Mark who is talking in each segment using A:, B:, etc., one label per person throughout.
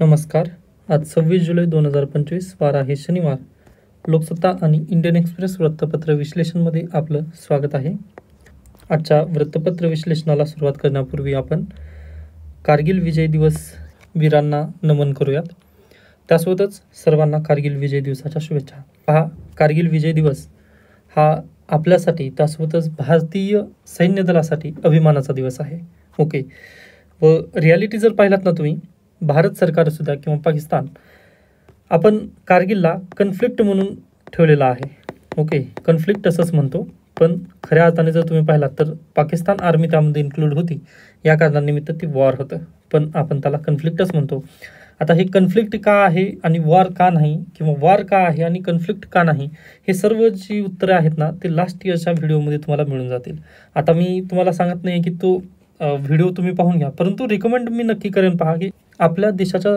A: नमस्कार. आज 26 जुलै 2025 वार आहे शनिवार. लोकसत्ता आणि इंडियन एक्सप्रेस वृत्तपत्र विश्लेषणमध्ये आपलं स्वागत आहे. आजच्या वृत्तपत्र विश्लेषणाला सुरुवात करण्यापूर्वी आपण कारगिल विजय दिवस वीरांना नमन करूयात. त्यासोबतच सर्वांना कारगिल विजय दिवसाच्या शुभेच्छा. पहा, कारगिल विजय दिवस हा आपल्यासाठी त्यासोबतच भारतीय सैन्य दलासाठी अभिमानाचा दिवस आहे. ओके. व रियालिटी जर पाहिलात ना तुम्ही, भारत सरकारसुद्धा किंवा पाकिस्तान आपण कारगिलला कन्फ्लिक्ट म्हणून ठेवलेला आहे. ओके, कन्फ्लिक्ट असंच म्हणतो, पण खऱ्या अर्थाने जर तुम्ही पाहिलात तर पाकिस्तान आर्मी त्यामध्ये इन्क्लूड होती. या कारणानिमित्त ती वॉर होतं, पण आपण त्याला कन्फ्लिक्टच म्हणतो. आता हे कन्फ्लिक्ट का आहे आणि वॉर का नाही, किंवा वॉर का आहे आणि कन्फ्लिक्ट का नाही, हे सर्व जी उत्तरे आहेत ना ते लास्ट इयरच्या व्हिडिओमध्ये तुम्हाला मिळून जातील. आता मी तुम्हाला सांगत नाही की तो व्हिडिओ तुम्ही पाहून घ्या, परंतु रिकमेंड मी नक्की करेन. पहा की आपल्या देशाच्या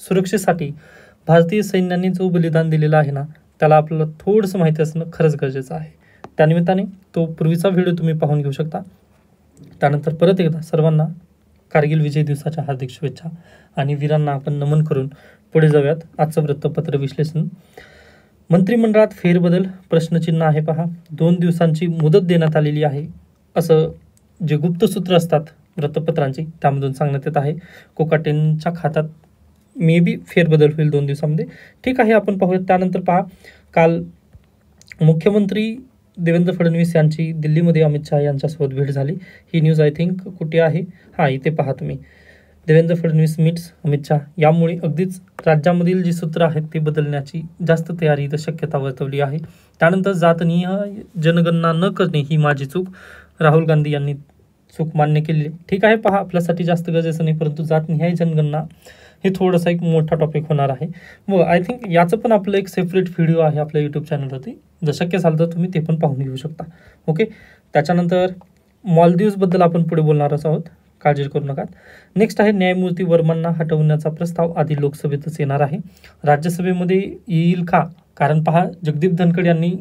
A: सुरक्षेसाठी भारतीय सैन्याने जो बलिदान दिलेलं आहे ना, त्याला आपल्याला थोडंसं माहिती असणं खरंच गरजेचं आहे. त्यानिमित्ताने तो पूर्वीचा व्हिडिओ तुम्ही पाहून घेऊ शकता. त्यानंतर परत एकदा सर्वांना कारगिल विजय दिवसाच्या हार्दिक शुभेच्छा आणि वीरांना आपण नमन करून पुढे जाऊयात. आजचं वृत्तपत्र विश्लेषण. मंत्रिमंडळात फेरबदल प्रश्नचिन्ह आहे. पहा, 2 दिवसांची मुदत देण्यात आलेली आहे असं जे गुप्त सूत्र असतात वृत्तपत्रांची त्यामधून सांगण्यात येत आहे. कोकाटेंच्या खात्यात मे बी फेरबदल होईल 2 दिवसामध्ये. ठीक आहे, आपण पाहूयात. त्यानंतर पहा, काल मुख्यमंत्री देवेंद्र फडणवीस यांची दिल्लीमध्ये अमित शहा यांच्यासोबत भेट झाली. ही न्यूज आय थिंक कुठे आहे, हां इथे पहा तुम्ही, देवेंद्र फडणवीस मीट्स अमित शहा. यामुळे अगदीच राज्यामधील जी सूत्र आहेत ते बदलण्याची जास्त तयारी इथं शक्यता वर्तवली आहे. त्यानंतर जातनीय जनगणना न करणे ही माझी चूक, राहुल गांधी यांनी चूक मान्य केली. ठीक आहे, पहा आपल्यासाठी जास्त गरजेचं नाही, परंतु जातनिहाय जनगणना हे थोडंसं एक मोठा टॉपिक होणार आहे. व आय थिंक याचं पण आपलं एक सेपरेट व्हिडिओ आहे आपल्या यूट्यूब चॅनलवरती, जर शक्य झालं तर तुम्ही ते पण पाहून घेऊ शकता. ओके. त्याच्यानंतर मॉलदीव्सबद्दल आपण पुढे बोलणारच आहोत, काळजी करू नका. नेक्स्ट आहे न्यायमूर्ती वर्मांना हटवण्याचा प्रस्ताव आधी लोकसभेतच येणार आहे. राज्यसभेमध्ये येईल का? कारण पहा, जगदीप धनखड यांनी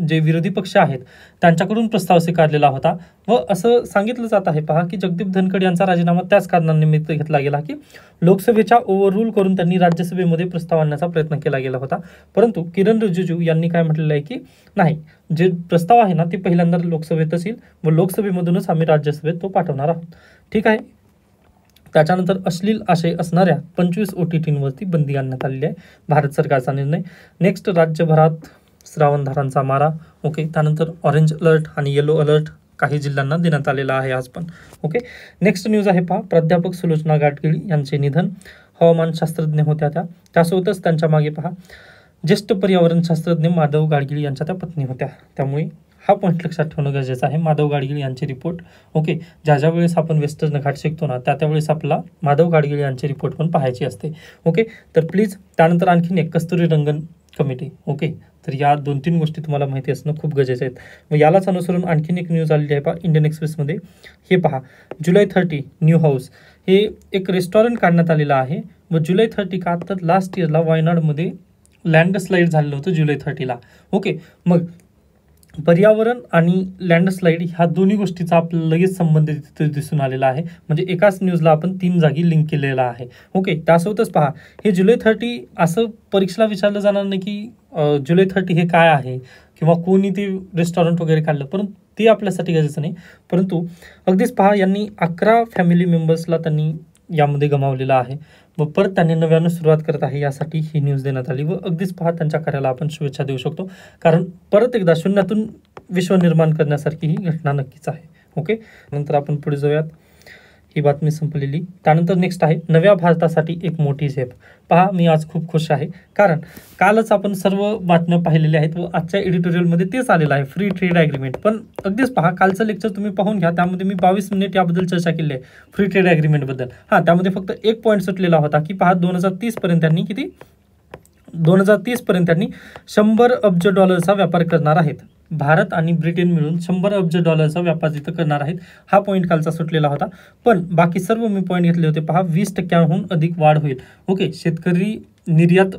A: जे विरोधी पक्ष आहेत त्यांच्याकडून प्रस्ताव स्वीकारलेला होता व असं सांगितलं जात आहे पहा की जगदीप धनखड यांचा राजीनामा त्याच कारणानिमित्त घेतला गेला की लोकसभेच्या ओव्हररूल करून त्यांनी राज्यसभेमध्ये प्रस्ताव आणण्याचा प्रयत्न केला गेला होता. परंतु किरण रिजिजू यांनी काय म्हटलेलं आहे की नाही, जे प्रस्ताव आहे ना ते पहिल्यांदा लोकसभेतच येईल व लोकसभेमधूनच आम्ही राज्यसभेत तो पाठवणार आहोत. ठीक आहे. त्याच्यानंतर अश्लील आशय असणाऱ्या 25 OTTवरती बंदी आणण्यात आलेली आहे, भारत सरकारचा निर्णय. नेक्स्ट, राज्यभरात श्रावणधारांचा मारा. ओके. त्यानंतर ऑरेंज अलर्ट आणि येलो अलर्ट काही जिल्ह्यांना देण्यात आलेला आहे आज पण. ओके. नेक्स्ट न्यूज आहे पहा, प्राध्यापक सुलोचना गाडगीळ यांचे निधन. हवामानशास्त्रज्ञ होत्या त्यासोबतच त्यांच्या मागे पहा ज्येष्ठ पर्यावरणशास्त्रज्ञ माधव गाडगीळ यांच्या त्या पत्नी होत्या. त्यामुळे हा पॉईंट लक्षात ठेवणं गरजेचं आहे. माधव गाडगीळ यांचे रिपोर्ट. ओके. ज्या वेळेस आपण वेस्टर्न घाट शिकतो ना त्यावेळेस आपला माधव गाडगीळ यांचे रिपोर्ट पण पाहायची असते. ओके. तर प्लीज. त्यानंतर आणखीन एक कस्तुरी रंगन कमिटी. ओके. तर या 2-3 गोष्टी तुम्हाला माहिती असणं खूप गरजेचं आहेत. व यालाच अनुसरून आणखीन एक न्यूज आलेली आहे पहा इंडियन एक्सप्रेसमध्ये. हे पहा, जुलै 30 न्यू हाऊस हे एक रेस्टॉरंट काढण्यात आलेलं आहे. व जुलै 30 का, तर लास्ट इयरला वायनाडमध्ये लँडस्लाईड झालेलं होतं जुलै 30ला. ओके. मग पर्यावरण आणि लँडस्लाईड ह्या दोन्ही गोष्टीचा आपल्याला लगेच संबंध तिथे दिसून आलेला आहे. म्हणजे एकाच न्यूजला आपण 3 जागी लिंक केलेला आहे. ओके. त्यासोबतच पहा, हे जुलै 30 असं परीक्षेला विचारलं जाणार नाही की जुलै 30 हे काय आहे किंवा कोणी ते रेस्टॉरंट वगैरे काढलं, परंतु ते आपल्यासाठी गरजेचं नाही. परंतु अगदीच पहा, यांनी 11 फॅमिली मेंबर्सला त्यांनी यामध्ये गमावलेला आहे व परत त्यांनी नव्यानं सुरुवात करत आहे, यासाठी ही न्यूज देण्यात आली. व अगदीच पहा, त्यांच्या कार्याला आपण शुभेच्छा देऊ शकतो, कारण परत एकदा शून्यातून विश्व निर्माण करण्यासारखी ही घटना नक्कीच आहे. ओके. नंतर आपण पुढे जाऊयात. ही बातमी संपलेली. त्यानंतर नेक्स्ट आहे नव्या भारतासाठी एक मोठी झेप. पहा, मी आज खूप खुश आहे, कारण कालच आपण सर्व बातम्या पाहिलेल्या आहेत व आजच्या एडिटोरियलमध्ये तेच आलेलं आहे, फ्री ट्रेड ॲग्रीमेंट. पण अगदीच पहा, कालचं लेक्चर तुम्ही पाहून घ्या, त्यामध्ये मी 22 मिनिट याबद्दल चर्चा केली आहे फ्री ट्रेड ॲग्रीमेंटबद्दल. हां, त्यामध्ये फक्त एक पॉईंट सुटलेला होता की पहा 2030 पर्यंत त्यांनी 2030 त्यांनी $100 अब्ज व्यापार करणार आहेत. भारत आणि ब्रिटन मिळून $100 अब्ज व्यापार तिथं करणार आहेत. हा पॉईंट कालचा सुटलेला होता. पण बाकी सर्व मी पॉईंट घेतले होते पहा, 20% अधिक वाढ होईल. ओके. शेतकरी निर्यात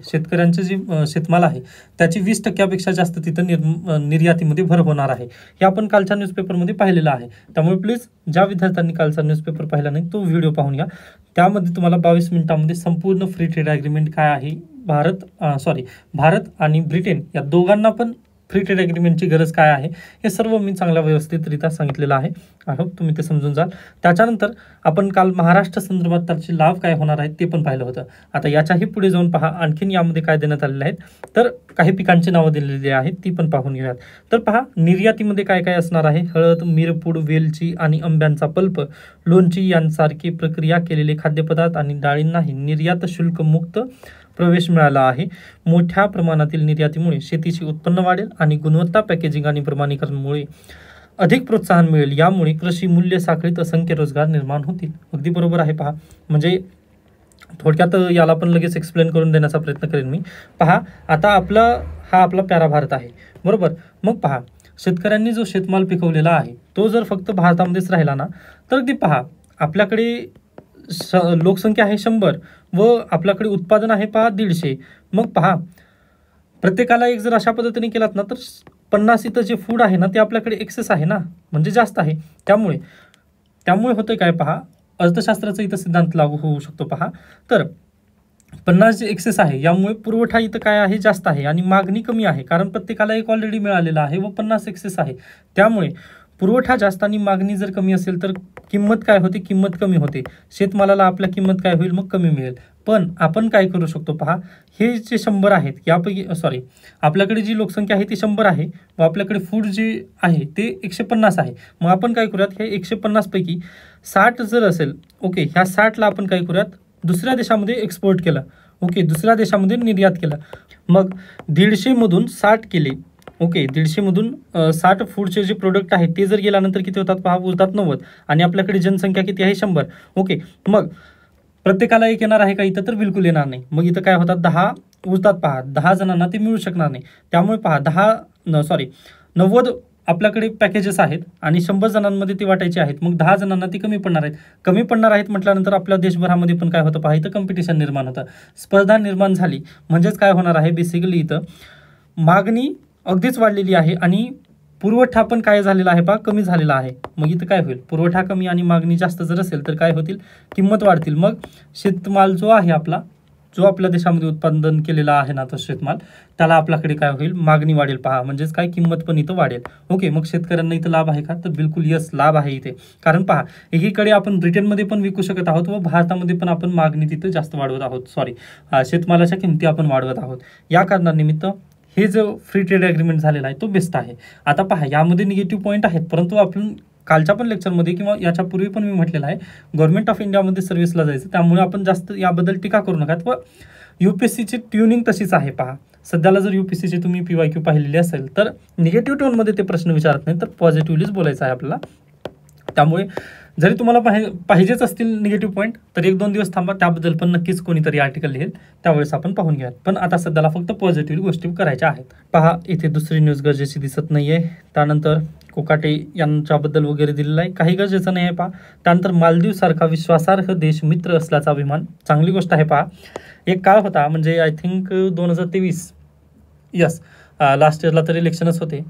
A: शेतकऱ्यांचे जे शेतमाल आहे त्याची 20% जास्त तिथं निर्यातीमध्ये भर होणार आहे. हे आपण कालच्या न्यूजपेपरमध्ये पाहिलेलं आहे. त्यामुळे प्लीज ज्या विद्यार्थ्यांनी कालचा न्यूजपेपर पाहिला नाही तो व्हिडिओ पाहून घ्या. त्यामध्ये तुम्हाला 22 मिनिटांमध्ये संपूर्ण फ्री ट्रेड ॲग्रीमेंट काय आहे, भारत आणि ब्रिटन या दोघांना पण फ्री ट्रेड ॲग्रीमेंटची गरज काय आहे हे सर्व मी चांगल्या व्यवस्थितरित्या सांगितलेलं आहे. आय होप तुम्ही ते समजून जाल. त्याच्यानंतर आपण काल महाराष्ट्र संदर्भात त्याचे लाभ काय होणार आहेत ते पण पाहिलं होतं. आता याच्याही पुढे जाऊन पहा आणखीन यामध्ये काय देण्यात आलेले आहेत. तर काही पिकांची नावं दिलेली आहेत ती पण पाहून घेऊयात. तर पहा निर्यातीमध्ये काय काय असणार आहे. हळद, मिरपूड, वेलची आणि आंब्यांचा पल्प, लोणची यांसारखी प्रक्रिया केलेले खाद्यपदार्थ आणि डाळींनाही निर्यात शुल्क मुक्त प्रवेश मिळाला आहे. मोठ्या प्रमाणातील निर्यातीमुळे शेतीचे उत्पन्न वाढेल आणि गुणवत्ता, पॅकेजिंग आणि प्रमाणीकरणामुळे अधिक प्रोत्साहन मिळेल. यामुळे कृषी मूल्य साखळीत असंख्य रोजगार निर्माण होतील. अगदी बरोबर आहे. पहा म्हणजे थोडक्यात याला पण लगेच एक्सप्लेन करून देण्याचा प्रयत्न करेन मी. पहा आता आपला प्यारा भारत आहे बरोबर. मग पहा शेतकऱ्यांनी जो शेतमाल पिकवलेला आहे तो जर फक्त भारतामध्येच राहिला ना तर अगदी पहा आपल्याकडे लोकसंख्या आहे 100 व आपल्याकडे उत्पादन आहे पहा 150. मग पहा प्रत्येकाला एक जर अशा पद्धतीने केलात ना तर 50 इथं जे फूड आहे ना ते आपल्याकडे एक्सेस आहे ना, म्हणजे जास्त आहे. त्यामुळे होतं काय पहा अर्थशास्त्राचा इथं सिद्धांत लागू होऊ शकतो. पहा तर 50 जे एक्सेस आहे यामुळे पुरवठा इथं काय आहे जास्त आहे आणि मागणी कमी आहे, कारण प्रत्येकाला एक ऑलरेडी मिळालेला आहे व 50 एक्सेस आहे. त्यामुळे पुरवठा जास्त आणि मागणी जर कमी असेल तर किंमत काय होते, किंमत कमी होते. शेतमालाला आपल्या किंमत काय होईल, मग कमी मिळेल. पण आपण काय करू शकतो पहा हे जे 100 आहेत यापैकी आपल्याकडे जी लोकसंख्या आहे ती 100 आहे व आपल्याकडे फूड जे आहे ते 150 आहे. मग आपण काय करूयात हे 150 पैकी 60 जर असेल ओके, ह्या 60ला आपण काय करूयात दुसऱ्या देशामध्ये एक्सपोर्ट केलं ओके, दुसऱ्या देशामध्ये निर्यात केलं. मग 150 मधून 60 केले ओके, 150 मधून 60 फूडचे जे प्रोडक्ट आहेत ते जर गेल्यानंतर किती होतात पहा उरतात 90 आणि आपल्याकडे जनसंख्या किती आहे 100 ओके. मग प्रत्येकाला एक येणार आहे का इथं, तर बिलकुल येणार नाही. मग इथं काय होतात 10 उरतात पहा, 10 जणांना ते मिळू शकणार नाही. त्यामुळे पहा 90 आपल्याकडे पॅकेजेस आहेत आणि 100 जणांमध्ये ती वाटायची आहेत. मग 10 जणांना ती कमी पडणार आहेत म्हटल्यानंतर आपल्या देशभरामध्ये पण काय होतं पहा इथं कॉम्पिटिशन निर्माण होतं, स्पर्धा निर्माण झाली. म्हणजेच काय होणार आहे बेसिकली इथं मागणी अगदीच वाढलेली आहे आणि पुरवठा पण काय झालेला आहे पहा कमी झालेला आहे. मग इथं काय होईल पुरवठा कमी आणि मागणी जास्त जर असेल तर काय होतील किंमत वाढतील. मग शेतमाल जो आहे जो आपल्या देशामध्ये उत्पादन केलेला आहे ना तो शेतमाल त्याला आपल्याकडे काय होईल मागणी वाढेल पहा, म्हणजेच काय किंमत पण इथं वाढेल ओके. मग शेतकऱ्यांना इथं लाभ आहे का, तर बिलकुल यस लाभ आहे इथे. कारण पहा एकीकडे आपण ब्रिटनमध्ये पण विकू शकत आहोत व भारतामध्ये पण आपण मागणी तिथं जास्त वाढवत आहोत शेतमालाच्या किमती आपण वाढवत आहोत. या कारणानिमित्त हे जो फ्री ट्रेड ॲग्रीमेंट झालेला आहे तो बेस्ट आहे. आता पहा यामध्ये निगेटिव्ह पॉईंट आहेत, परंतु आपण कालच्या पण लेक्चरमध्ये किंवा याच्यापूर्वी पण मी म्हटलेलं आहे गव्हर्नमेंट ऑफ इंडियामध्ये सर्व्हिसला जायचं, त्यामुळे आपण जास्त याबद्दल टीका करू नका. व UPSCची ट्युनिंग तशीच आहे पहा. सध्याला जर UPSCची तुम्ही PYQ पाहिलेली असेल तर निगेटिव्ह टोनमध्ये ते प्रश्न विचारत नाही तर पॉझिटिव्हलीच बोलायचं आहे आपल्याला. त्यामुळे जरी तुम्हाला पाहिजेच असतील निगेटिव्ह पॉईंट तर 1-2 दिवस थांबा, त्याबद्दल पण नक्कीच कोणीतरी आर्टिकल लिहेल त्यावेळेस आपण पाहून घ्या. पण आता सध्याला फक्त पॉझिटिव्ह गोष्टी करायच्या आहेत. पहा इथे दुसरी न्यूज गरजेची दिसत नाहीये. त्यानंतर कोकाटे यांच्याबद्दल वगैरे दिलेलं आहे, काही गरजेचं नाही आहे पहा. त्यानंतर मालदीव सारखा विश्वासार्ह देश मित्र असल्याचा अभिमान, चांगली गोष्ट आहे पहा. एक काळ होता म्हणजे आय थिंक 2023 लास्ट इयरला तर इलेक्शनच होते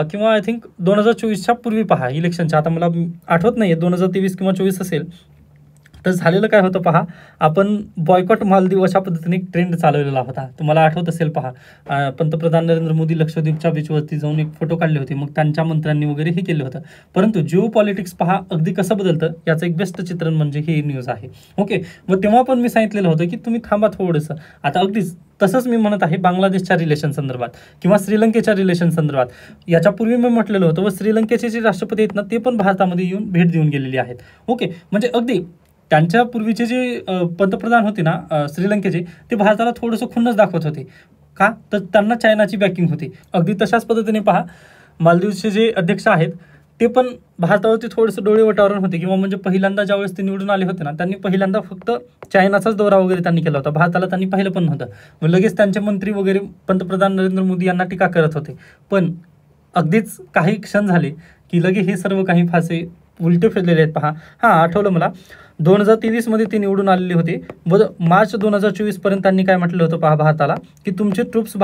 A: किंवा आय थिंक 2024च्या पूर्वी पहा इलेक्शनच्या, आता मला आठवत नाही आहे 2023 किंवा 24 असेल. तर झालेलं काय होतं पहा आपण बॉयकॉट मालदीव अशा पद्धतीने एक ट्रेंड चालवलेला होता, तुम्हाला आठवत असेल पहा. पंतप्रधान नरेंद्र मोदी लक्षद्वीपच्या बीचवरती जाऊन एक फोटो काढले होते, मग त्यांच्या मंत्र्यांनी वगैरे हे केलं होतं. परंतु जिओ पॉलिटिक्स पहा अगदी कसं बदलतं याचं एक बेस्ट चित्रण म्हणजे ही न्यूज आहे ओके. व तेव्हा पण मी सांगितलेलं होतं की तुम्ही थांबा थोडंसं. आता अगदीच तसंच मी म्हणत आहे बांगलादेशच्या रिलेशन संदर्भात किंवा श्रीलंकेच्या रिलेशन संदर्भात. याच्यापूर्वी मी म्हटलेलं होतं व श्रीलंकेचे जे राष्ट्रपती आहेत ना ते पण भारतामध्ये येऊन भेट देऊन गेलेले आहेत ओके. म्हणजे अगदी त्यांच्या पूर्वीचे जे पंतप्रधान होते ना श्रीलंकेचे ते भारताला थोडंसं खुन्नस दाखवत होते का, तर त्यांना चायनाची बॅकिंग होती. अगदी तशाच पद्धतीने पहा मालदीवचे जे अध्यक्ष आहेत ते पण भारतावरती थोडंसं डोळे वातावरण होते किंवा म्हणजे पहिल्यांदा ज्यावेळेस ते निवडून आले होते ना त्यांनी पहिल्यांदा फक्त चायनाचाच दौरा वगैरे त्यांनी केला होता, भारताला त्यांनी पाहिलं पण नव्हतं. मग लगेच त्यांचे मंत्री वगैरे पंतप्रधान नरेंद्र मोदी यांना टीका करत होते. पण अगदीच काही क्षण झाले की लगे हे सर्व काही फासे उलटे फिरलेले आहेत पहा. आठवलं मला 2023 मध्ये ते निवडून आलेले होते व मार्च 2024 पर्यंत त्यांनी काय म्हटलं होतं पहा भारताला की तुमचे ट्रूप्स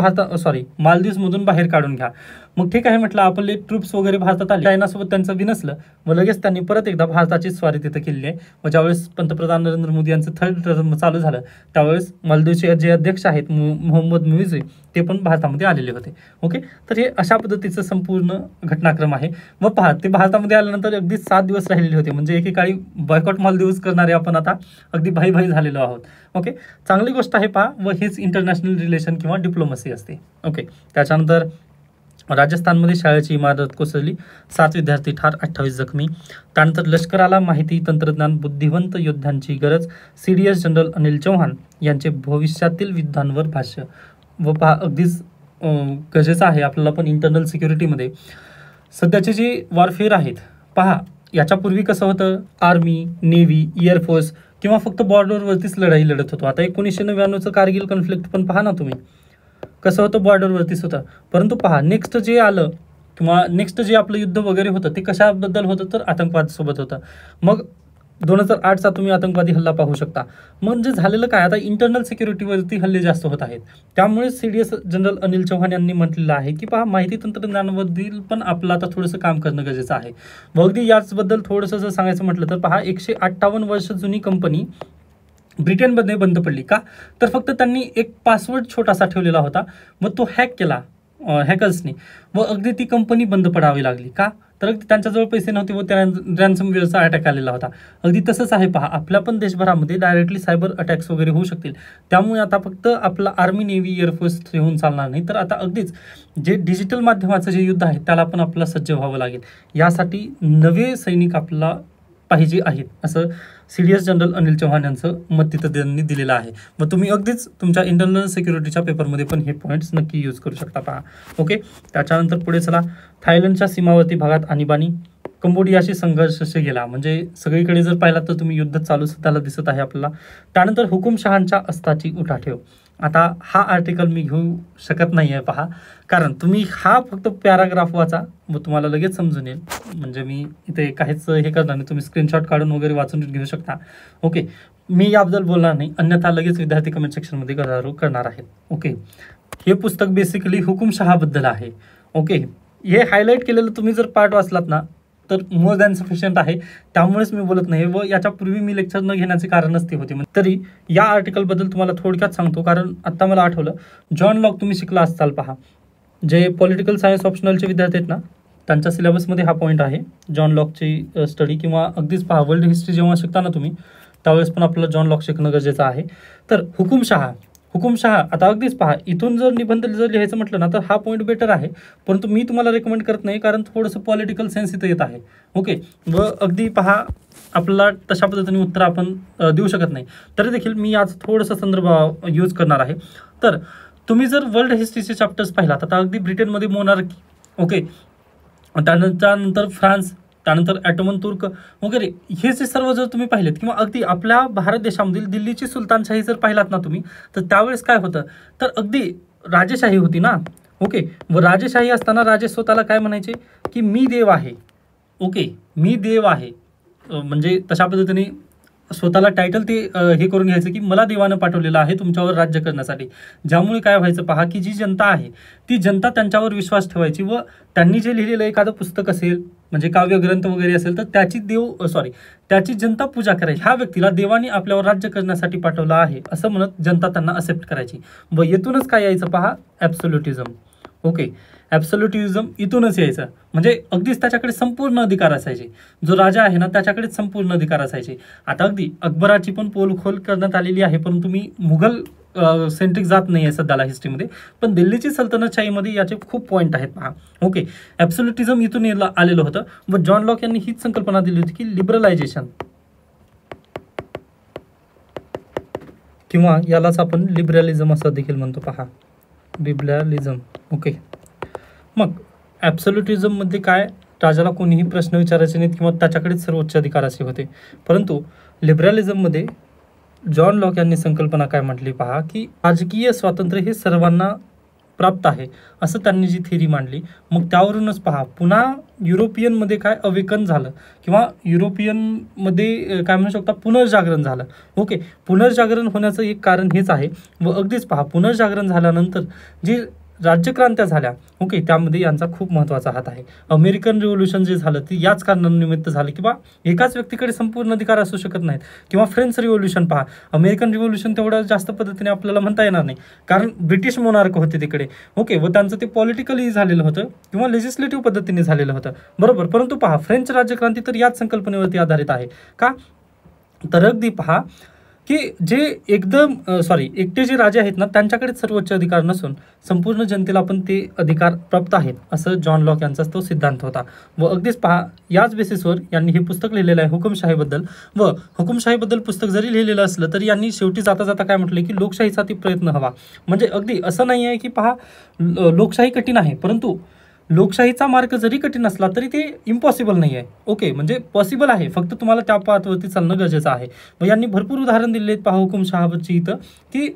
A: मालदीव्समधून बाहेर काढून घ्या. मग ठीक आहे म्हटलं, आपले ट्रूप्स वगैरे भारतात आले, चायनासोबत त्यांचं विनसलं व लगेच त्यांनी परत एकदा भारताची स्वारी तिथं केली आहे. व ज्यावेळेस पंतप्रधान नरेंद्र मोदी यांचं थर्ड टर्म चालू झालं त्यावेळेस मालदीवचे जे अध्यक्ष आहेत मोहम्मद मुइझी ते पण भारतामध्ये आलेले होते. ओके, तर हे अशा पद्धतीचं संपूर्ण घटनाक्रम आहे. व पहा, ते भारतामध्ये आल्यानंतर अगदी 7 दिवस राहिलेले होते, म्हणजे एकेकाळी बॉयकॉट मालदीव्स करणारे आपण आता अगदी भाई झालेलो आहोत. ओके, चांगली गोष्ट आहे पहा, व हेच इंटरनॅशनल रिलेशन किंवा डिप्लोमसी असते. ओके, त्याच्यानंतर राजस्थानमध्ये शाळेची इमारत कोसळली, 7 विद्यार्थी ठार, 28 जखमी. त्यानंतर लष्कराला माहिती तंत्रज्ञान बुद्धिवंत योद्ध्यांची गरज, CDS जनरल अनिल चौहान यांचे भविष्यातील युद्धांवर भाष्य. व पहा, अगदीच गरजेचं आहे आपल्याला पण इंटरनल सिक्युरिटीमध्ये सध्याचे जे वॉरफेअर आहेत पहा, याच्यापूर्वी कसं होतं, आर्मी, नेव्ही, एअरफोर्स किंवा फक्त बॉर्डरवरतीच लढाई लढत होतो. आता 1999चं कारगिल कॉन्फ्लिक्ट पण पहा ना तुम्ही, कसं होतं, बॉर्डरवरतीच होतं. परंतु पहा, नेक्स्ट जे आलं किंवा नेक्स्ट जे आपलं युद्ध वगैरे होतं ते कशाबद्दल होतं, तर आतंकवाद सोबत होतं. मग 2008चा तुम्ही आतंकवादी हल्ला पाहू शकता. म्हणजे झालेलं काय, आता इंटरनल सिक्युरिटीवरती हल्ले जास्त होत आहेत. त्यामुळे CDS जनरल अनिल चौहान यांनी म्हटलेलं आहे की पहा, माहिती तंत्रज्ञानामधील पण आपलं आता थोडंसं काम करणं गरजेचं आहे. व अगदी याचबद्दल थोडंसं जर सांगायचं म्हटलं तर पहा, 158 वर्ष जुनी कंपनी ब्रिटनमध्ये बंद पडली. का, तर फक्त त्यांनी एक पासवर्ड छोटासा ठेवलेला होता व तो हॅक केला हॅकर्सनी व अगदी ती कंपनी बंद पडावी लागली. का, तर अगदी त्यांच्याजवळ पैसे नव्हते व त्या रॅन्समवेअरचा अटॅक आलेला होता. अगदी तसंच आहे पहा, आपल्या पण देशभरामध्ये डायरेक्टली सायबर अटॅक्स वगैरे होऊ शकतील. त्यामुळे आता फक्त आपला आर्मी, नेव्ही, एअरफोर्स ठेवून चालणार नाही, तर आता अगदीच जे डिजिटल माध्यमाचं जे युद्ध आहे त्याला पण आपल्याला सज्ज व्हावं लागेल. यासाठी नवे सैनिक आपल्याला पाहिजे आहेत, असं CDS जनरल अनिल चौहान यांचं मत तिथं त्यांनी दिलेलं आहे. व तुम्ही अगदीच तुमच्या इंटरनल सिक्युरिटीच्या पेपरमध्ये पण हे पॉईंट्स नक्की यूज करू शकता पहा. ओके, त्याच्यानंतर पुढे चला, थायलंडच्या सीमावर्ती भागात आणीबाणी, कंबोडियाशी संघर्ष गेला. म्हणजे सगळीकडे जर पाहिला तर तुम्ही युद्ध चालू त्याला दिसत आहे आपल्याला. त्यानंतर हुकुमशहांच्या अस्ताची उठाठेव. आता हा आर्टिकल मी घेऊ शकत नाही आहे पहा, कारण तुम्ही हा फक्त पॅराग्राफ वाचा व तुम्हाला लगेच समजून येईल. म्हणजे मी इथे काहीच हे करणार नाही, तुम्ही स्क्रीनशॉट काढून वगैरे वाचून घेऊ शकता. ओके, मी याबद्दल बोलणार नाही, अन्यथा लगेच विद्यार्थी कमेंट सेक्शनमध्ये करणार आहेत. ओके, हे पुस्तक बेसिकली हुकुमशहाबद्दल आहे. ओके, हे हायलाईट केलेलं तुम्ही जर पार्ट वाचलात ना तर मोर दॅन सफिशियंट आहे. त्यामुळेच मी बोलत नाही व याच्यापूर्वी मी लेक्चर न घेण्याचे कारणच ते होते. तरी या आर्टिकलबद्दल तुम्हाला थोडक्यात सांगतो, कारण आत्ता मला आठवलं, जॉन लॉक तुम्ही शिकला असाल पहा, जे पॉलिटिकल सायन्स ऑप्शनलचे विद्यार्थी आहेत ना त्यांच्या सिलेबसमध्ये हा पॉईंट आहे, जॉन लॉकची स्टडी. किंवा अगदीच पहा, वर्ल्ड हिस्ट्री जेव्हा शिकता ना तुम्ही त्यावेळेस पण आपल्याला जॉन लॉक शिकणं गरजेचं आहे. तर हुकुमशहा आता अगदीच पहा, इथून जर निबंध जर लिहायचं म्हटलं ना तर हा पॉईंट बेटर आहे, परंतु मी तुम्हाला रेकमेंड करत नाही, कारण थोडंसं पॉलिटिकल सेन्स इथं येत आहे. ओके, व अगदी पहा, आपल्याला तशा पद्धतीने उत्तर आपण देऊ शकत नाही. तरी देखील मी आज थोडंसं संदर्भ यूज करणार आहे. तर तुम्ही जर वर्ल्ड हिस्ट्रीचे चॅप्टर्स पाहिलात, आता अगदी ब्रिटनमध्ये मोनार्की, ओके, त्यानंतर फ्रान्स, त्यानंतर ॲटोमन तुर्क वगैरे हे जे सर्व जर तुम्ही पाहिलेत, किंवा अगदी आपल्या भारत देशामधील दिल्लीची सुलतानशाही जर पाहिलात ना तुम्ही, तर त्यावेळेस काय होतं, तर अगदी राजेशाही होती ना. ओके, व राजेशाही असताना राजे स्वतःला काय म्हणायचे की मी देव आहे. ओके, मी देव आहे, म्हणजे तशा पद्धतीने स्वतःला टायटल ते हे करून घ्यायचं की मला देवानं पाठवलेलं आहे तुमच्यावर राज्य करण्यासाठी. ज्यामुळे काय व्हायचं पहा, की जी जनता आहे ती जनता त्यांच्यावर विश्वास ठेवायची व त्यांनी जे लिहिलेलं एखादं पुस्तक असेल, म्हणजे काव्यग्रंथ वगैरे असेल, तर त्याची जनता पूजा करायची. ह्या व्यक्तीला देवाने आपल्यावर राज्य करण्यासाठी पाठवलं आहे असं म्हणत जनता त्यांना असेप्ट करायची. व येथूनच काय यायचं पहा, ॲब्सोल्युटिझम. ओके, ॲब्सोल्युटिझम इथूनच यायचं, म्हणजे अगदीच त्याच्याकडे संपूर्ण अधिकार असायचे. जो राजा आहे ना त्याच्याकडे संपूर्ण अधिकार असायचे. आता अगदी अकबराची पण पोलखोल करण्यात आलेली आहे, परंतु मी मुघल सेंट्रिक जात नाही आहे सध्याला हिस्ट्रीमध्ये, पण दिल्लीची सल्तनतशाहीमध्ये याचे खूप पॉईंट आहेत पहा. ओके, ॲब्सोल्युटिझम इथून आलेलं होतं व जॉन लॉक यांनी हीच संकल्पना दिली होती की लिबरलायझेशन, किंवा यालाच आपण लिबरलिझम असं देखील म्हणतो पहा, लिबरलिझम. ओके, मग ॲब्सोल्युटिझममध्ये काय, राजाला कोणीही प्रश्न विचारायचे नाहीत किंवा त्याच्याकडेच सर्वोच्च अधिकार असे होते. परंतु लिबरलिझममध्ये जॉन लॉक यांनी संकल्पना काय म्हटली पहा, की राजकीय स्वातंत्र्य हे सर्वांना प्राप्त आहे असं त्यांनी जी थिअरी मांडली. मग त्यावरूनच पहा पुन्हा युरोपियनमध्ये काय अवेकन झालं किंवा युरोपियनमध्ये काय म्हणू शकता पुनर्जागरण झालं. ओके, पुनर्जागरण होण्याचं एक कारण हेच आहे. व अगदीच पहा पुनर्जागरण झाल्यानंतर जी राज्यक्रांत्या झाल्या, ओके, त्यामध्ये यांचा खूप महत्त्वाचा हात आहे. अमेरिकन रिव्होल्यूशन जे झालं ते याच कारणानिमित्त झालं किंवा एकाच व्यक्तीकडे संपूर्ण अधिकार असू शकत नाहीत. किंवा फ्रेंच रिव्होल्यूशन पहा, अमेरिकन रिव्होल्यूशन तेवढं जास्त पद्धतीने आपल्याला म्हणता येणार नाही कारण ब्रिटिश मोनार्क होते तिकडे. ओके, व त्यांचं ते पॉलिटिकली झालेलं होतं किंवा लेजिस्लेटिव्ह पद्धतीने झालेलं होतं, बरोबर. परंतु पहा फ्रेंच राज्यक्रांती तर याच संकल्पनेवरती आधारित आहे. का तर अगदी पहा की जे एकटे जे राजे आहेत ना त्यांच्याकडेच सर्वोच्च अधिकार नसून संपूर्ण जनतेला पण ते अधिकार प्राप्त आहेत असं जॉन लॉक यांचा तो सिद्धांत होता. व अगदीच पहा याच बेसिसवर यांनी हे पुस्तक लिहिलेलं आहे हुकुमशाहीबद्दल. व हुकुमशाहीबद्दल पुस्तक जरी लिहिलेलं असलं तरी यांनी शेवटी जाता जाता काय म्हटलं की लोकशाहीचा ती प्रयत्न हवा. म्हणजे अगदी असं नाही आहे की पहा लोकशाही कठीण आहे, परंतु लोकशाहीचा मार्ग जरी कठीण असला तरी ते इम्पॉसिबल नाही आहे. ओके, म्हणजे पॉसिबल आहे, फक्त तुम्हाला त्या पाथवरती चालणं गरजेचं आहे. मग यांनी भरपूर उदाहरण दिले आहेत पहा हुकुमशहाची इथं की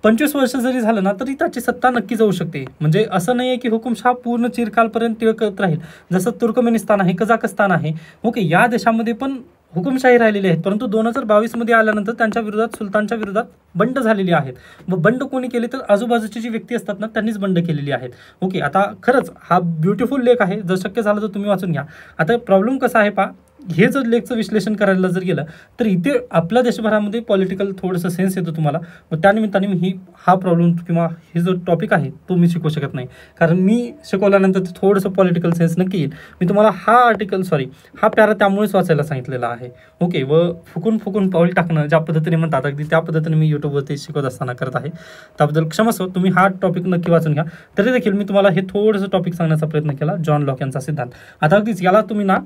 A: 25 वर्ष जरी झालं ना तरी त्याची सत्ता नक्की जाऊ शकते. म्हणजे असं नाही आहे की हुकुमशहा पूर्ण चिरकालपर्यंत टिकत राहील. जसं तुर्कमेनिस्तान आहे, कझाकस्तान आहे, ओके, या देशामध्ये पण हुकुमशाही राहिलेली आहेत, परंतु 2022 मध्ये आल्यानंतर त्यांच्या विरोधात सुलतानच्या विरोधात बंड झालेली आहेत. व बंड कोणी केले तर आजूबाजूची जी व्यक्ती असतात ना त्यांनीच बंड केलेली आहेत. ओके, आता खरंच हा ब्युटिफुल लेख आहे, जर शक्य झालं तर तुम्ही वाचून घ्या. आता प्रॉब्लेम कसा आहे पहा, हे जर लेखचं विश्लेषण करायला जर गेलं तर इथे आपल्या देशभरामध्ये पॉलिटिकल थोडंसं सेन्स येतो तुम्हाला. व त्यानिमित्ताने मी हा प्रॉब्लेम किंवा हे जो टॉपिक आहे तो मी शिकवू शकत नाही, कारण मी शिकवल्यानंतर ते थोडंसं पॉलिटिकल सेन्स नक्की येईल. मी तुम्हाला हा पॅरा त्यामुळेच वाचायला सांगितलेला आहे. ओके, व फुकून पाऊल टाकणं ज्या पद्धतीने म्हणतात अगदी त्या पद्धतीने मी यूट्यूबवरती शिकवत असताना करत आहे. त्याबद्दल क्षमस्व, तुम्ही हा टॉपिक नक्की वाचून घ्या. तरी देखील मी तुम्हाला हे थोडंसं टॉपिक सांगण्याचा प्रयत्न केला, जॉन लॉक यांचा सिद्धांत. आता अगदीच याला तुम्ही ना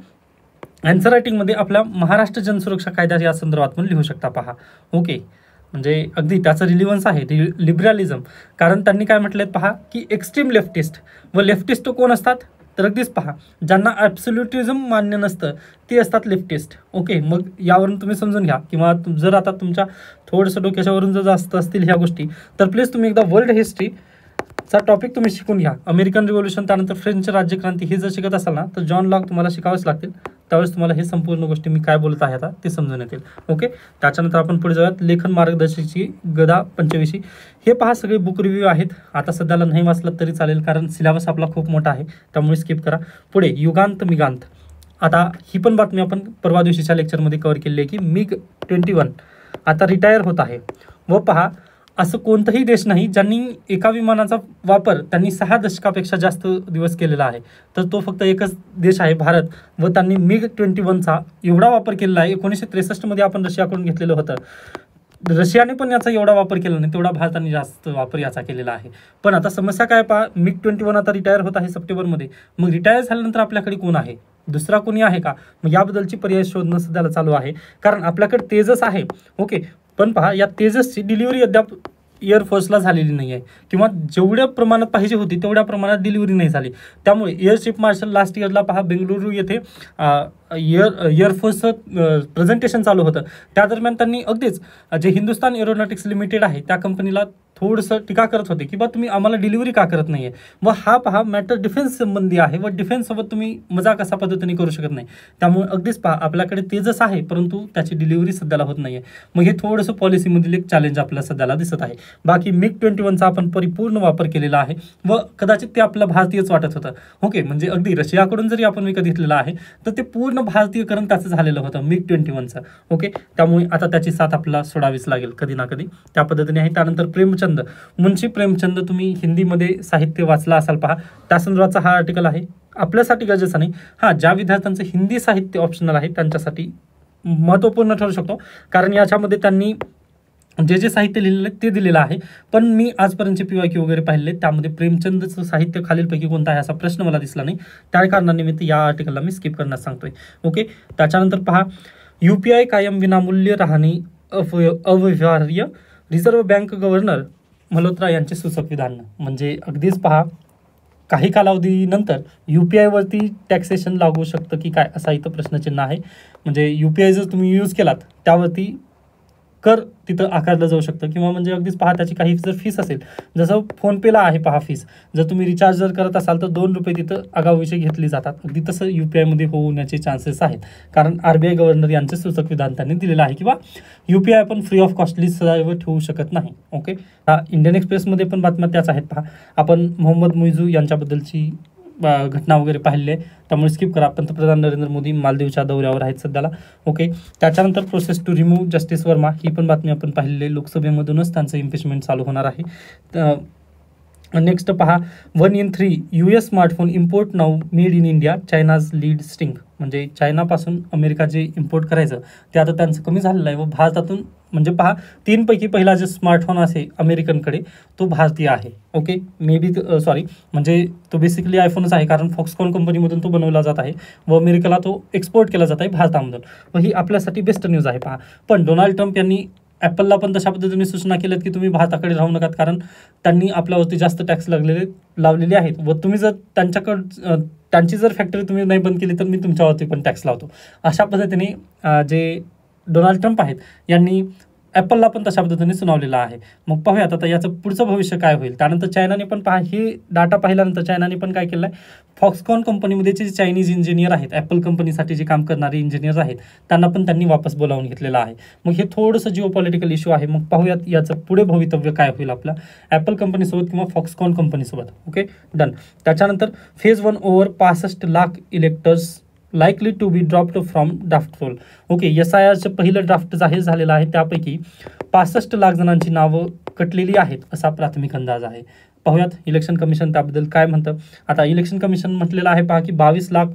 A: आन्सर रायटिंगमध्ये आपल्या महाराष्ट्र जनसुरक्षा कायदा या संदर्भात पण लिहू शकता पहा. ओके, म्हणजे अगदी त्याचं रिलिव्हन्स आहे लिबरलिझम. कारण त्यांनी काय म्हटलंय पहा की एक्स्ट्रीम लेफ्टिस्ट व लेफ्टिस्ट कोण असतात तर अगदीच पहा ज्यांना ॲब्सोल्युटिझम मान्य नसतं ते असतात लेफ्टिस्ट. ओके, मग यावरून तुम्ही समजून घ्या किंवा जर आता तुमच्या थोडंसं डोक्याच्यावरून जर जास्त असतील ह्या गोष्टी तर प्लीज तुम्ही एकदा वर्ल्ड हिस्ट्री चा टॉपिक तुम्ही शिकून घ्या. अमेरिकन रिव्होल्यूशन त्यानंतर फ्रेंच राज्यक्रांती हे जर शिकत असाल ना तर जॉन लॉक तुम्हाला शिकावंच लागतील. त्यावेळेस तुम्हाला हे संपूर्ण गोष्टी मी काय बोलत आहे आता ते समजून येतील. ओके, त्याच्यानंतर आपण पुढे जाऊयात. लेखन मार्गदर्शकाची गदा पंचविशी. हे पहा सगळे बुक रिव्ह्यू आहेत. आता सध्याला नाही वाचलं तरी चालेल कारण सिलेबस आपला खूप मोठा आहे, त्यामुळे स्किप करा. पुढे युगांत मिगांत. आता ही पण बातमी आपण परवा दिवशीच्या लेक्चरमध्ये कव्हर केली आहे की MiG-21 आता रिटायर होत आहे. व पहा असं कोणताही देश नाही ज्यांनी एका विमानाचा वापर त्यांनी 6 दशकापेक्षा जास्त दिवस केलेला आहे, तर तो फक्त एकच देश आहे भारत. व त्यांनी MiG-21चा एवढा वापर केलेला आहे. 1963 मध्ये आपण रशियाकडून घेतलेलं होतं. रशियाने पण याचा एवढा वापर केला नाही तेवढा भारताने जास्त वापर याचा केलेला आहे. पण आता समस्या काय पहा, MiG-21 आता रिटायर होत आहे सप्टेंबरमध्ये. मग रिटायर झाल्यानंतर आपल्याकडे कोण आहे, दुसरा कोणी आहे का, मग याबद्दलची पर्याय शोधणं सध्याला चालू आहे. कारण आपल्याकडे तेजस आहे. ओके, पण पहा या तेजसची डिलिव्हरी अद्याप एअरफोर्सला झालेली नाही आहे किंवा जेवढ्या प्रमाणात पाहिजे होती तेवढ्या प्रमाणात डिलिव्हरी नाही झाली. त्यामुळे एअर चीफ मार्शल लास्ट इयरला पहा बेंगळुरू येथे एअरफोर्सचं प्रेझेंटेशन चालू होतं. त्या दरम्यान त्यांनी अगदीच जे हिंदुस्तान एरोनॉटिक्स लिमिटेड आहे त्या कंपनीला थोडंसं टीका करत होते की बा तुम्ही आम्हाला डिलिव्हरी का करत नाही आहे. व हा पहा मॅटर डिफेन्स संबंधी आहे व डिफेन्ससोबत तुम्ही मजा कसा पद्धतीने करू शकत नाही. त्यामुळे अगदीच पहा आपल्याकडे तेजस आहे परंतु त्याची डिलिव्हरी सध्याला होत नाही आहे. मग हे थोडंसं पॉलिसीमधील एक चॅलेंज आपल्याला सध्याला दिसत आहे. बाकी MiG-21चा आपण परिपूर्ण वापर केलेला आहे व कदाचित ते आपलं भारतीयच वाटत होतं. ओके, म्हणजे अगदी रशियाकडून जरी आपण विकत घेतलेलं आहे तर ते पूर्ण भारतीयकरण त्याचं झालेलं होतं MiG-21चं. ओके, त्यामुळे आता त्याची साथ आपल्याला सोडावीच लागेल कधी ना कधी, त्या पद्धतीने आहे. त्यानंतर प्रेमचंद, मुंशी प्रेमचंद, तुम्ही हिंदीमध्ये साहित्य वाचला असाल पहा, त्या संदर्भाचा हा आर्टिकल आहे. आपल्यासाठी गरजेचं नाही, हां ज्या विद्यार्थ्यांचं हिंदी साहित्य ऑप्शनल आहे त्यांच्यासाठी महत्त्वपूर्ण ठरू शकतो, कारण याच्यामध्ये त्यांनी जे साहित्य लिहिलेलं आहे ते दिलेलं आहे. पण मी आजपर्यंतचे PYQ वगैरे पाहिले त्यामध्ये प्रेमचंदचं साहित्य खालीलपैकी कोणतं आहे असा प्रश्न मला दिसला नाही, त्या कारणानिमित्त या आर्टिकलला मी स्किप करण्यास सांगतोय. ओके, त्याच्यानंतर पहा UPI कायम विनामूल्य राहणे अव्यवहार्य, रिझर्व्ह बँक गव्हर्नर मल्होत्रा यांचे सूचक विधान. म्हणजे अगदीच पहा काही कालावधीनंतर UPI वरती टॅक्सेशन लागू शकतं की काय असा इथं प्रश्नचिन्ह आहे. म्हणजे UPI जर तुम्ही यूज केलात त्यावरती कर तिथं आकारलं जाऊ शकतं, किंवा म्हणजे अगदीच पहा त्याची काही जर फीस असेल, जसं फोनपेला आहे पहा फीस, जर तुम्ही रिचार्ज जर करत असाल तर 2 रुपये तिथं आगाऊविषयी घेतली जातात, अगदी तसं UPI होण्याचे चान्सेस आहेत, कारण RBI गव्हर्नर यांचे सूचक विधान त्यांनी दिलेलं आहे, किंवा UPI आपण फ्री ऑफ कॉस्टली सदैव ठेवू शकत नाही. ओके, इंडियन एक्सप्रेसमध्ये पण बातम्या त्याच आहेत पहा. आपण मोहम्मद मुइझू यांच्याबद्दलची घटना वगैरे पाहिली आहे, त्यामुळे स्किप करा. पंतप्रधान नरेंद्र मोदी मालदीवच्या दौऱ्यावर आहेत सध्याला. ओके, त्याच्यानंतर process to remove justice Varma, ही पण बातमी आपण पाहिलेली आहे. लोकसभेमधूनच त्यांचं इम्पिचमेंट चालू होणार आहे. नेक्स्ट पहा, 1 in 3 US smartphone import now made in India, चायनाज lead sting. म्हणजे चायनापासून अमेरिका जे इम्पोर्ट करायचं ते आता त्यांचं कमी झालेलं आहे, व भारतातून म्हणजे पहा 3 पैकी पहिला जे स्मार्टफोन असेल अमेरिकनकडे तो भारतीय आहे. ओके, मे बी सॉरी म्हणजे तो बेसिकली आयफोनच आहे, कारण फॉक्सकॉन कंपनीमधून तो बनवला जात आहे व अमेरिकेला तो एक्सपोर्ट केला जात आहे भारतामधून, व ही आपल्यासाठी बेस्ट न्यूज आहे पहा. पण डोनाल्ड ट्रम्प यांनी ॲपलला पण तशा पद्धतीने सूचना केल्यात की तुम्ही भारताकडे राहू नका, कारण त्यांनी आपल्यावरती जास्त टॅक्स लावलेले आहेत, व तुम्ही जर त्यांची जर फॅक्टरी तुम्ही नाही बंद केली तर मी तुमच्यावरती पण टॅक्स लावतो. अशा पद्धतीने जे डोनाल्ड ट्रम्प आहेत यांनी ॲपलला पण तशा पद्धतीने सुनावलेलं आहे. मग पाहूयात आता याचं पुढचं भविष्य काय होईल. त्यानंतर चायनाने पण पहा, हे डाटा पाहिल्यानंतर चायनाने पण काय केलं आहे, फॉक्सकॉन कंपनीमध्ये जे चायनीज इंजिनियर आहेत, ॲपल कंपनीसाठी जे काम करणारे इंजिनियर आहेत, त्यांना पण त्यांनी वापस बोलावून घेतलेलं आहे. मग हे थोडंसं जिओपॉलिटिकल इश्यू आहे. मग पाहूयात याचं पुढे भवितव्य काय होईल आपल्या ॲपल कंपनीसोबत किंवा फॉक्सकॉन कंपनीसोबत. Okay, done. त्याच्यानंतर phase 1 over 65 lakh electors likely to be dropped from draft roll. Okay, SIRचं पहिलं ड्राफ्ट जाहीर झालेलं आहे, त्यापैकी 65 लाख जणांची नावं कटलेली आहेत असा प्राथमिक अंदाज आहे. पाहूयात इलेक्शन कमिशन त्याबद्दल काय म्हणतं. आता इलेक्शन कमिशन म्हटलेलं आहे पहा की 22 लाख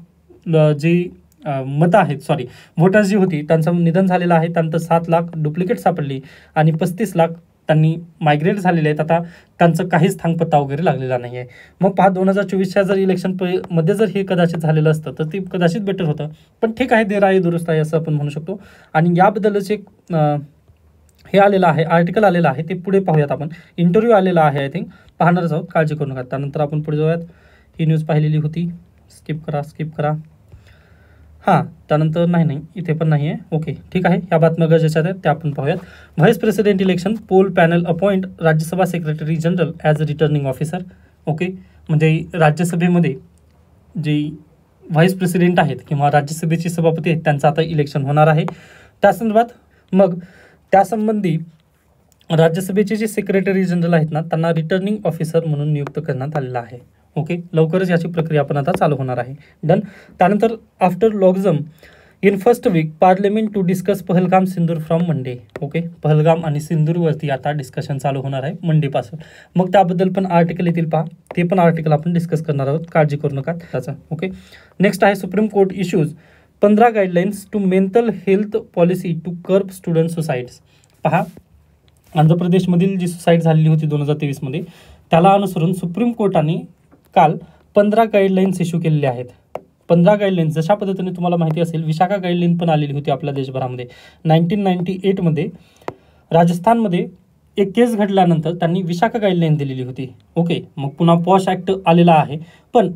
A: जी मतं आहेत, व्होटर्स जी होती त्यांचं निधन झालेलं आहे, त्यानंतर 7 लाख डुप्लिकेट सापडली आणि 35 लाख त्यांनी मायग्रेट झालेले आहेत. आता त्यांचं काहीच थांगपत्ता वगैरे लागलेला नाही आहे. मग पहा 2024च्या जर इलेक्शन मध्ये जर हे कदाचित झालेलं असतं तर ते कदाचित बेटर होतं, पण ठीक आहे, देर आहे दुरुस्त आहे असं आपण म्हणू शकतो. आणि याबद्दलच एक हे आलेलं आहे, आर्टिकल आलेलं आहे, ते पुढे पाहूयात आपण. इंटरव्ह्यू आलेला आहे, आय थिंक पाहणारच आहोत, काळजी करू नका. त्यानंतर आपण पुढे जाऊयात. ही न्यूज पाहिलेली होती, स्किप करा. हां, त्यानंतर नाही इथे पण नाही आहे. ओके, ठीक आहे, ह्या बातम्या गरजेच्या आहेत त्या आपण पाहूयात. Vice president election poll panel appoint Rajya Sabha secretary general as a returning officer. Okay, म्हणजे राज्यसभेमध्ये जे व्हाईस प्रेसिडेंट आहेत किंवा राज्यसभेचे सभापती आहेत त्यांचं आता इलेक्शन होणार आहे. त्या संदर्भात मग त्यासंबंधी राज्यसभेचे जे सेक्रेटरी जनरल आहेत ना, त्यांना रिटर्निंग ऑफिसर म्हणून नियुक्त करण्यात आलेलं आहे. ओके, लवकरच याची प्रक्रिया पण आता चालू होणार आहे. डन. त्यानंतर after logjam in first week parliament to discuss Pahalgam Sindoor from Monday. Okay, Pahalgam आणि सिंदूरवरती आता डिस्कशन चालू होणार आहे मंडेपासून. मग त्याबद्दल पण आर्टिकल येतील पहा, ते पण आर्टिकल आपण डिस्कस करणार आहोत, काळजी करू नका त्याचं. ओके, नेक्स्ट आहे Supreme Court issues 15 guidelines to mental health policy to curb student suicides. पहा, आंध्र प्रदेशमधील जी सुसाईड झालेली होती 2023मध्ये, त्याला अनुसरून सुप्रीम कोर्टाने काल 15 गाईडलाईन्स इश्यू केलेले आहेत. 15 गाईडलाईन्स जशा पद्धतीने तुम्हाला माहिती असेल, विशाखा गाईडलाईन पण आलेली होती आपल्या देशभरामध्ये. 1998मध्ये राजस्थानमध्ये एक केस घडल्यानंतर त्यांनी विशाखा गाईडलाईन दिलेली होती. ओके, मग पुन्हा पॉश ॲक्ट आलेला आहे, पण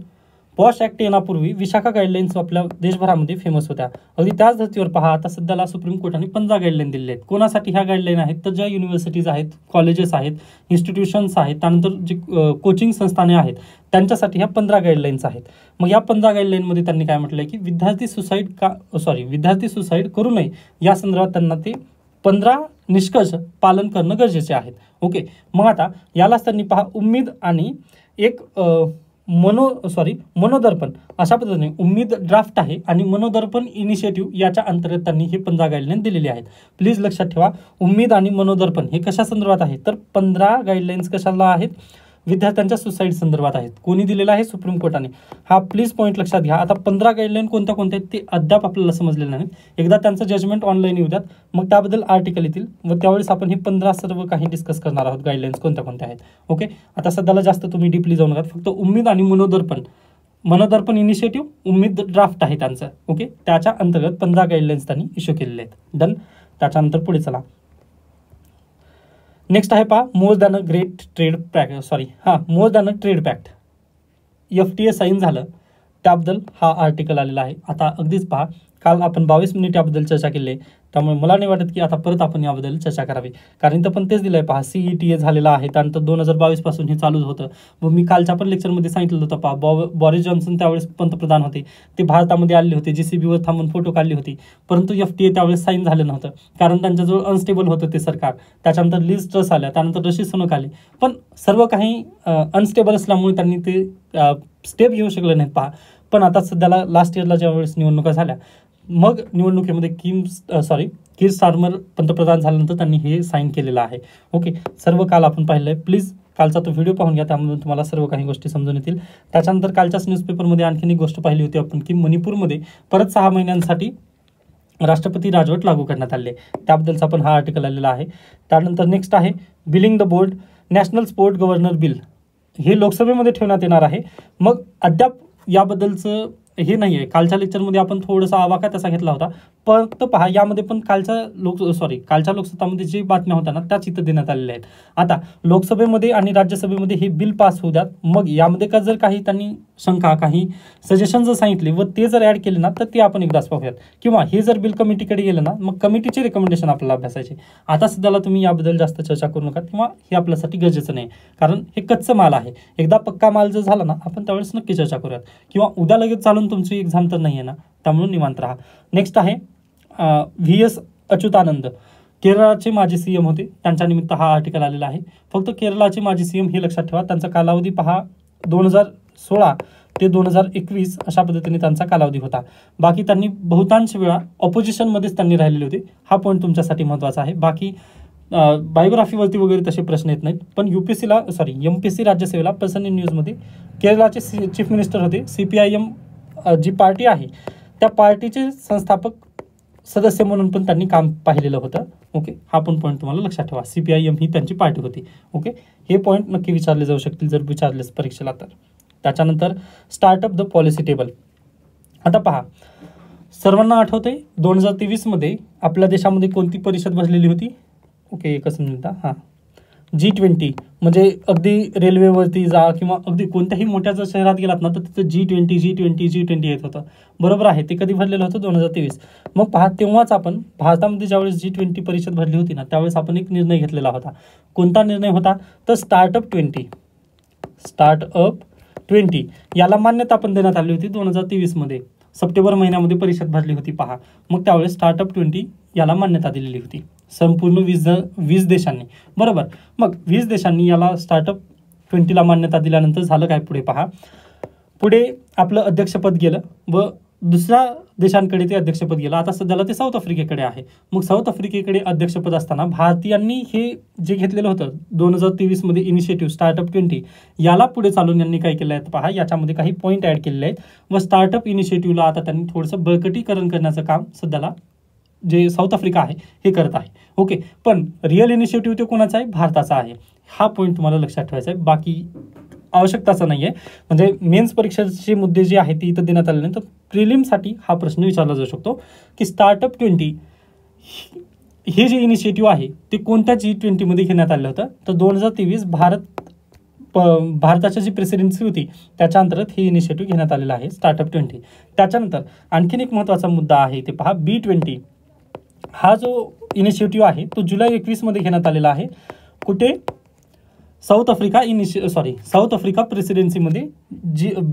A: पॉश ॲक्ट येण्यापूर्वी विशाखा गाईडलाईन्स आपल्या देशभरामध्ये फेमस होत्या. अगदी त्याच धर्तीवर पहा, आता सध्याला सुप्रीम कोर्टाने 15 गाईडलाईन दिलेल्या आहेत. कोणासाठी ह्या गाईडलाईन आहेत, तर ज्या युनिव्हर्सिटीज आहेत, कॉलेजेस आहेत, इन्स्टिट्यूशन्स आहेत, त्यानंतर जे कोचिंग संस्थाने आहेत त्यांच्यासाठी ह्या 15 गाईडलाईन्स आहेत. मग या 15 गाईडलाईनमध्ये त्यांनी काय म्हटलं आहे की विद्यार्थी सुसाईड करू नये या संदर्भात त्यांना ते 15 निष्कर्ष पालन करणं गरजेचे आहेत. ओके, मग आता यालाच त्यांनी पहा उम्मीद आणि एक मनोदर्पण अशा पद्धतीने उम्मीद ड्राफ्ट आहे आणि मनोदर्पण इनिशिएटिव्ह याच्या अंतर्गत त्यांनी हे 15 गाईडलाईन दिलेली आहेत. प्लीज लक्षात ठेवा, उम्मीद आणि मनोदर्पण हे कशा संदर्भात आहे, तर 15 गाईडलाईन्स कशाला आहेत, विद्यार्थ्यांच्या सुसाईड संदर्भात आहेत. कोणी दिलेला आहे, सुप्रीम कोर्टाने. हा प्लीज पॉईंट लक्षात घ्या. आता 15 गाईडलाईन कोणत्या आहेत ते अद्याप आपल्याला समजलेले नाहीत. एकदा त्यांचं जजमेंट ऑनलाईन येऊ द्यात, मग त्याबद्दल आर्टिकल येतील व त्यावेळेस आपण हे 15 सर्व काही डिस्कस करणार आहोत, गाईडलाईन्स कोणत्या आहेत. ओके, आता सध्याला जास्त तुम्ही डीपली जाऊ नका, फक्त उम्मीद आणि मनोदर्पण इनिशिएटिव्ह उम्मीद ड्राफ्ट आहे त्यांचं. ओके, त्याच्या अंतर्गत 15 गाईडलाईन्स त्यांनी इश्यू केलेले आहेत. डन. त्याच्यानंतर पुढे चला. नेक्स्ट आहे पहा more than a trade pact. FTA sign झालं. त्याबद्दल हा आर्टिकल आलेला आहे. आता अगदीच पहा, काल आपण 22 मिनिट याबद्दल चर्चा केली आहे, त्यामुळे मला नाही वाटत की आता परत आपण याबद्दल चर्चा करावी, कारण इथं पण तेच दिलं आहे पहा, CETA झालेला आहे, त्यानंतर 2022 पासून हे चालूच होतं. व मी कालच्या पण लेक्चरमध्ये सांगितलं होतं पहा, बॉरिस जॉन्सन त्यावेळेस पंतप्रधान होते, ते भारतामध्ये आले होते, JCBवर थांबून फोटो काढली होती, परंतु FTA त्यावेळेस साईन झालं नव्हतं, कारण त्यांच्याजवळ अनस्टेबल होतं ते सरकार. त्याच्यानंतर लिज ट्रस आल्या, त्यानंतर ऋषी सुनक आले, पण सर्व काही अनस्टेबल असल्यामुळे त्यांनी ते स्टेप घेऊ शकले नाहीत पहा. पण आता सध्याला लास्ट इयरला ज्यावेळेस निवडणुका झाल्या, मग निवडणुकीमध्ये कीर स्टारमर पंतप्रधान झाल्यानंतर त्यांनी हे साईन केलेलं आहे. ओके, सर्व काल आपण पाहिलं आहे, प्लीज कालचा तो व्हिडिओ पाहून घ्या, त्यामधून तुम्हाला सर्व काही गोष्टी समजून येतील. त्याच्यानंतर कालच्याच न्यूजपेपरमध्ये आणखीन एक गोष्ट पाहिली होती आपण, की मणिपूरमध्ये परत 6 महिन्यांसाठी राष्ट्रपती राजवट लागू करण्यात आली आहे, त्याबद्दलचा पण हा आर्टिकल आलेला आहे. त्यानंतर नेक्स्ट आहे billing the board national sport governor bill, हे लोकसभेमध्ये ठेवण्यात येणार आहे. मग अद्याप याबद्दलचं हे नाही आहे. कालच्या लेक्चरमध्ये आपण थोडासा आवाका त्याचा घेतला होता, फक्त पहा यामध्ये पण कालच्या लोकसत्तामध्ये जे बातम्या होत्या ना त्याच इथं देण्यात आलेल्या आहेत. आता लोकसभेमध्ये आणि राज्यसभेमध्ये हे बिल पास होऊ द्यात, मग यामध्ये का जर काही त्यांनी शंका, काही सजेशन जर सांगितले व ते जर ॲड केले ना तर ते आपण एकदाच पाहूयात, किंवा हे जर बिल कमिटीकडे गेलं ना मग कमिटीचे रिकमेंडेशन आपल्याला अभ्यासायचे. आता सध्याला तुम्ही याबद्दल जास्त चर्चा करू नका, किंवा हे आपल्यासाठी गरजेचं नाही, कारण हे कच्चं माल आहे. एकदा पक्का माल जर झाला ना आपण त्यावेळेस नक्की चर्चा करूयात, किंवा उद्या लगेच चालून तुमची एक्झाम तर नाही आहे ना, त्यामुळे निवांत राहा. नेक्स्ट आहे VS अच्युतानंद, केरळाचे माजी CM होते, त्यांच्या निमित्त हा आर्टिकल आलेला आहे. फक्त केरळाचे माजी CM हे लक्षात ठेवा, त्यांचा कालावधी पहा 2016 ते 2021 अशा पद्धतीने त्यांचा कालावधी होता. बाकी त्यांनी बहुतांश वेळा ऑपोजिशनमध्येच त्यांनी राहिलेले होते. हा पॉईंट तुमच्यासाठी महत्त्वाचा आहे. बाकी बायोग्राफीवरती वगैरे तसे प्रश्न येत नाहीत, पण MPSC राज्यसेवेला पर्सन इन न्यूजमध्ये केरळाचे चीफ मिनिस्टर होते. CPIM जी पार्टी आहे त्या पार्टीचे संस्थापक सदस्य म्हणून पण त्यांनी काम पाहिलेलं होतं. ओके, हा पण पॉईंट तुम्हाला लक्षात ठेवा, CPIM ही त्यांची पार्टी होती. ओके, हे पॉईंट नक्की विचारले जाऊ शकतील जर विचारलेच परीक्षेला तर. त्याच्यानंतर स्टार्टअप द पॉलिसी टेबल. आता पहा, सर्वांना आठवते 2023 आपल्या देशामध्ये कोणती परिषद भरलेली होती? ओके, एकच मिनिट. हां, G20. म्हणजे अगदी रेल्वेवरती जा किंवा अगदी कोणत्याही मोठ्या जर शहरात गेलात ना तर तिथं G20 येत होतं. बरोबर आहे, ते कधी भरलेलं होतं? 2023. मग पहा, तेव्हाच आपण भारतामध्ये ज्यावेळेस G20 परिषद भरली होती ना त्यावेळेस आपण एक निर्णय घेतलेला होता. कोणता निर्णय होता? तर स्टार्टअप 20 याला मान्यता पण देण्यात आली होती 2023 सप्टेंबर महिन्यामध्ये परिषद भरली होती पहा. मग त्यावेळेस स्टार्टअप 20 याला मान्यता दिलेली होती संपूर्ण 20 देशांनी. बरोबर, मग 20 देशांनी याला स्टार्टअप 20ला मान्यता दिल्यानंतर झालं काय पुढे पहा. पुढे आपलं अध्यक्षपद गेलं व दुसऱ्या देशांकडे ते अध्यक्षपद गेलं. आता सध्याला ते साऊथ आफ्रिकेकडे आहे. मग साऊथ आफ्रिकेकडे अध्यक्षपद असताना भारतीयांनी हे जे घेतलेलं होतं 2023 इनिशिएटिव्ह स्टार्टअप 20 याला पुढे चालून यांनी काय केलं आहे पहा, याच्यामध्ये काही पॉईंट ॲड केलेले आहेत व स्टार्टअप इनिशिएटिव्हला आता त्यांनी थोडंसं बळकटीकरण करण्याचं काम सध्याला जे साऊथ आफ्रिका आहे हे करत आहे. ओके, पण रिअल इनिशिएटिव्ह ते कोणाचा आहे? भारताचा आहे. हा पॉईंट तुम्हाला लक्षात ठेवायचा आहे, बाकी आवश्यकताचा नाही आहे. म्हणजे मेन्स परीक्षेचे मुद्दे जे आहेत ते इथं देण्यात आले नाही, तर प्रिलिमसाठी हा प्रश्न विचारला जाऊ शकतो की स्टार्टअप 20 हे जे इनिशिएटिव्ह आहे ते कोणत्या G20 घेण्यात आलं होतं? तर 2023 भारताची जी प्रेसिडेन्सी होती त्याच्या अंतर्गत हे इनिशिएटिव्ह घेण्यात आलेलं आहे स्टार्टअप 20. त्याच्यानंतर आणखीन एक महत्त्वाचा मुद्दा आहे ते पहा, B20 हा जो इनिशिएटिव्ह आहे तो जुलै 21 घेण्यात आलेला आहे. कुठे? साऊथ आफ्रिका प्रेसिडेन्सीमध्ये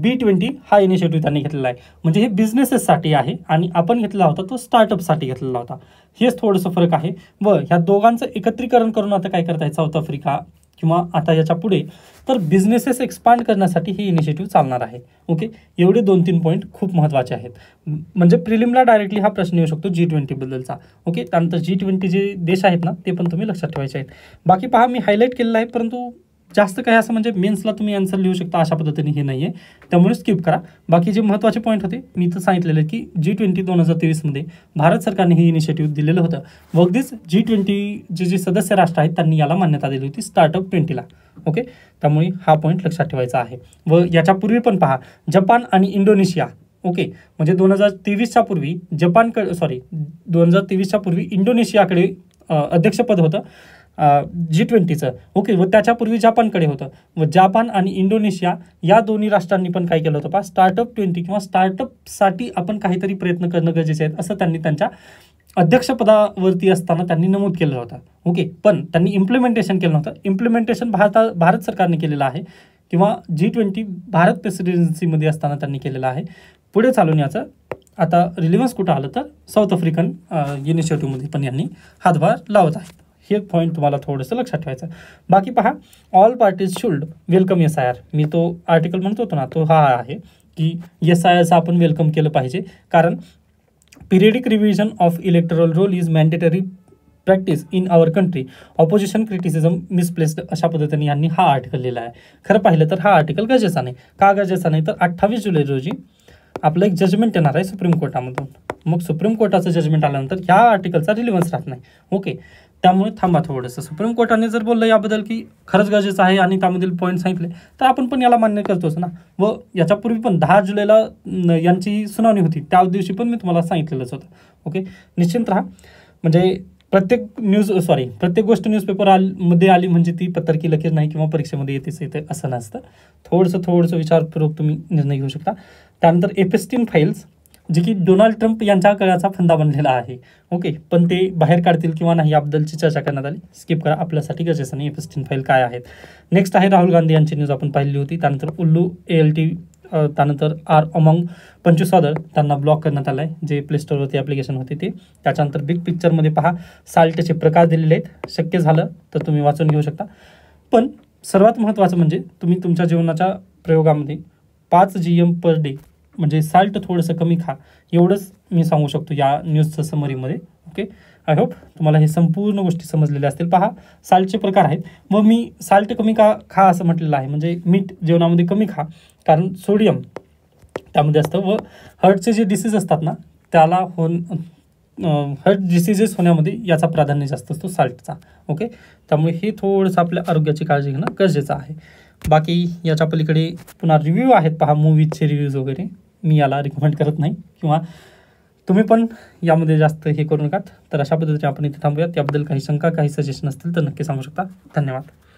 A: B20 हा इनिशिएटिव्ह त्यांनी घेतलेला आहे. म्हणजे हे बिझनेसेससाठी आहे आणि आपण घेतला होता तो स्टार्टअपसाठी घेतलेला होता. हेच थोडंसं फरक आहे. व ह्या दोघांचं एकत्रीकरण करून आता काय करत आहे साऊथ आफ्रिका किंवा आता याच्या पुढे तर बिझनेसेस एक्सपांड करण्यासाठी ही इनिशिएटिव्ह चालणार आहे. ओके, एवढे 2-3 पॉईंट खूप महत्त्वाचे आहेत. म्हणजे प्रिलिमला डायरेक्टली हा प्रश्न येऊ शकतो G20 बद्दलचा. ओके, त्यानंतर G20 जे देश आहेत ना ते पण तुम्ही लक्षात ठेवायचे आहेत. बाकी पहा, मी हायलाईट केलेलं आहे, परंतु जास्त काही असं म्हणजे मेन्सला तुम्ही आन्सर लिहू शकता अशा पद्धतीने हे नाही आहे, त्यामुळे स्किप करा. बाकी जे महत्त्वाचे पॉईंट होते मी तर सांगितलेलं की G20 2023 भारत सरकारने हे इनिशिएटिव्ह दिलेलं होतं व अगदीच G20 जे सदस्य राष्ट्र आहेत त्यांनी याला मान्यता दिली होती स्टार्टअप 20ला. ओके, त्यामुळे हा पॉईंट लक्षात ठेवायचा आहे. व याच्यापूर्वी पण पहा, जपान आणि इंडोनेशिया. ओके, म्हणजे 2023च्या पूर्वी इंडोनेशियाकडे अध्यक्षपद होतं G20चं. ओके, व त्याच्यापूर्वी जापानकडे होतं व जापान आणि इंडोनेशिया या दोन्ही राष्ट्रांनी पण काय केलं होतं पहा, स्टार्टअप 20 किंवा स्टार्टअपसाठी आपण काहीतरी प्रयत्न करणं गरजेचे आहेत असं त्यांनी त्यांच्या अध्यक्षपदावरती असताना त्यांनी नमूद केलं होतं. ओके, पण त्यांनी इम्प्लिमेंटेशन केलं नव्हतं. इम्प्लिमेंटेशन भारत सरकारने केलेलं आहे किंवा G20 भारत प्रेसिडेन्सीमध्ये असताना त्यांनी केलेलं आहे. पुढे चालून याचं आता रिलेव्हन्स कुठं आलं तर साऊथ आफ्रिकन इनिशिएटिव्हमध्ये पण यांनी हातभार लावत आहेत. हे पॉईंट तुम्हाला थोडंसं लक्षात ठेवायचं. बाकी पहा, all parties should welcome SIR. मी तो आर्टिकल म्हणतो होतो ना, तो हा आहे की SIRचं आपण वेलकम केलं पाहिजे, कारण periodic revision of electoral roll is mandatory practice in our country. Opposition criticism misplaced अशा पद्धतीने यांनी हा आर्टिकल लिहिला आहे. खरं पाहिलं तर हा आर्टिकल गरजेचा नाही. का गरजेचा नाही तर 28 जुलै रोजी आपलं एक जजमेंट येणार आहे सुप्रीम कोर्टामधून. मग सुप्रीम कोर्टाचं जजमेंट आल्यानंतर ह्या आर्टिकलचा रिलेव्हन्स राहत नाही. ओके, त्यामुळे थांबा थोडंसं. सुप्रीम कोर्टाने जर बोललं याबद्दल की खरंच गरजेचं आहे आणि त्यामधील पॉईंट सांगितले तर आपण पण याला मान्य करतोच ना. व याच्यापूर्वी पण 10 जुलैला यांची सुनावणी होती, त्या दिवशी पण मी तुम्हाला सांगितलेलंच होतं. ओके, निश्चिंत राहा. म्हणजे प्रत्येक गोष्ट न्यूजपेपर मध्ये आली म्हणजे ती पत्रकी लकीर नाही किंवा परीक्षेमध्ये येते असं नसतं. थोडंसं विचारपूर्वक तुम्ही निर्णय घेऊ शकता. त्यानंतर एपेस्टिन फाईल्स, जे की डोनाल्ड ट्रम्प यांच्या काळाचा फंदा बनलेला आहे. ओके, पण ते बाहेर काढतील किंवा नाही याबद्दलची चर्चा करण्यात आली. स्किप करा, आपल्यासाठी गरजेचं नाही. एपेस्टिन फाईल काय आहेत. नेक्स्ट आहे राहुल गांधी यांची न्यूज आपण पाहिली होती. त्यानंतर उल्लू ALT, त्यानंतर आर अमंग 25 ऑदर त्यांना ब्लॉक करण्यात आलं आहे, जे प्ले स्टोअरवरती ॲप्लिकेशन होते ते. त्याच्यानंतर बिग पिक्चरमध्ये पहा, साल्टचे प्रकार दिलेले आहेत. शक्य झालं तर तुम्ही वाचून घेऊ शकता. पण सर्वात महत्त्वाचं म्हणजे तुम्ही तुमच्या जीवनाच्या प्रयोगामध्ये 5 GM पर डे म्हणजे साल्ट थोडंसं कमी खा, एवढंच मी सांगू शकतो या न्यूजचं समरीमध्ये. ओके, आय होप तुम्हाला हे संपूर्ण गोष्टी समजलेल्या असतील. पहा, साल्टचे प्रकार आहेत. मग मी साल्ट कमी का खा असं म्हटलेलं आहे, म्हणजे मीठ जेवणामध्ये कमी खा, कारण सोडियम त्यामध्ये असतं व हार्टचे जे डिसीज असतात ना त्याला हार्ट डिसीजेस होण्यामध्ये याचा प्राधान्य जास्त असतो साल्टचा. ओके, त्यामुळे हे थोडंसं आपल्या आरोग्याची काळजी घेणं गरजेचं आहे. बाकी याच्या पलीकडे पुन्हा रिव्ह्यू आहेत पहा, मूवीजचे रिव्ह्यूज वगैरे. मी याला रिकमेंड करत नाही किंवा तुम्ही पण यामध्ये जास्त हे करू नका. तर अशा पद्धतीने आपण इथे थांबूयात. याबद्दल काही शंका, काही सजेशन असतील तर नक्की सांगू शकता. धन्यवाद.